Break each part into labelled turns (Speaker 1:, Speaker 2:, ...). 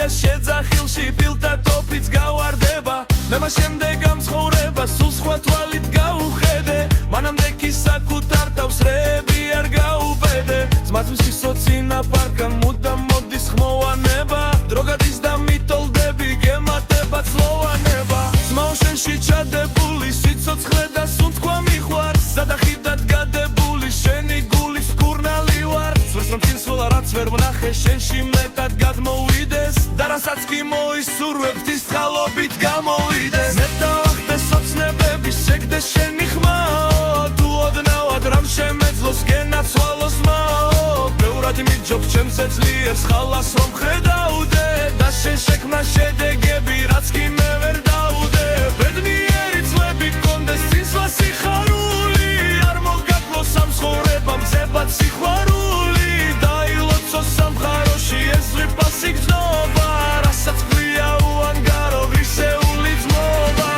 Speaker 1: სულიე შეძახილში ფილთა ტოფიც გავარდება მე მას შემდეგ ამ ცხოვრებას სულ სხვა თვალით გავუხედე მანამდე კი საკუთარ თავს რეები არ გაუბედე ზმათვის სოცინა პარკან მუდამ მოდის ხმოვანება დრო გადის და მიტოლდები გემატება ცლოვანება ძმაო შენში ჩადებული სიცოცხლე და სუნთქვა მიყვარს სადახიდად გადებული შენი გულის მკურნალი ვარ სურს რომ წინსვლა რაც ვერ ვნახე შენში მეტად გადმოვიდეს და რასაც კი მოისურვებ ღვთის წყალობით გამოვიდეს მე დავახტე სოცნებების შეგდე შენი ხმაო თუ ოდნავად რამ შემეძლოს გენაცვალოს მაო ბევრად მიჯობს ჩემზე ძლიერს ხალას რომ ხედავდე და შენ შექმნა შედეგები რაც კი მე ვერ დავდე ბედნიერი წლები გქონდეს წინსვლა სიხარული არ მოგაკლოს ამ ცხოვრებამ ზებად სიყვარული დაილოცო სამყაროში ეზრი პასიგრძნობა რასაც ქვია უანგარო ღირსეული ძმობა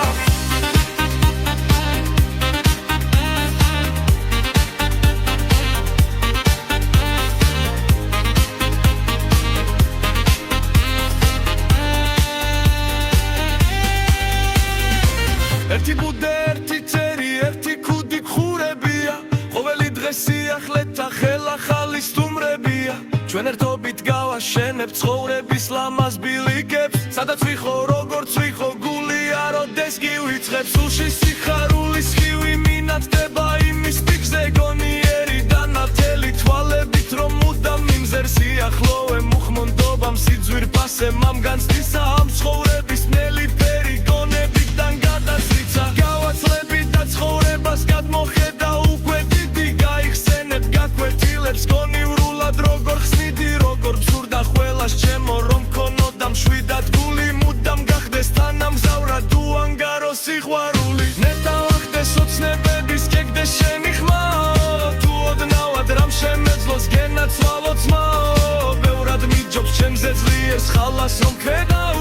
Speaker 1: ერთი ბუდე ერთი წერი ერთი ქუდი ხურებია ყოველი დღე სიახლეთა ხელახალი სტუმრებია ჩვენ ერთობით გავაშენებთ ცხოვრების ლამაზ ბილიკებს სადაც ვიხო როგორც ვიხო გული არ ოდეს გივიწყებს სულში სიხარულის ხივი მინათდება იმის პიკზე გონიერი და ნათელი თვალებით რომ მუდამ მიმზერ სიახლოვე მუხმონდობამ სიძვირფასე მამგანცდისა ამ ცხოვრების ნელი ფერი გონებიდან გადაზრიცა გავაცლები და ცხოვრებას გადმოხედა უკვე დიდი გაიხსენებ გაკვეთილებს გონივრულად როგორ ხსნიდი როგორ ბზურდა ყველას ჩემო რომ ქონოდა მშვიდად გული მუდამ გახდეს თანამგზავრად უანგარო სიყვარული მე დავახტე სოცნებების გეგდე შენი ხმაო თუ ოდნავად რამ შემეძლოს გენაცვალო ძმაო ბევრად მიჯობს ჩემზე ძლიერს ხალას რომ ხედავ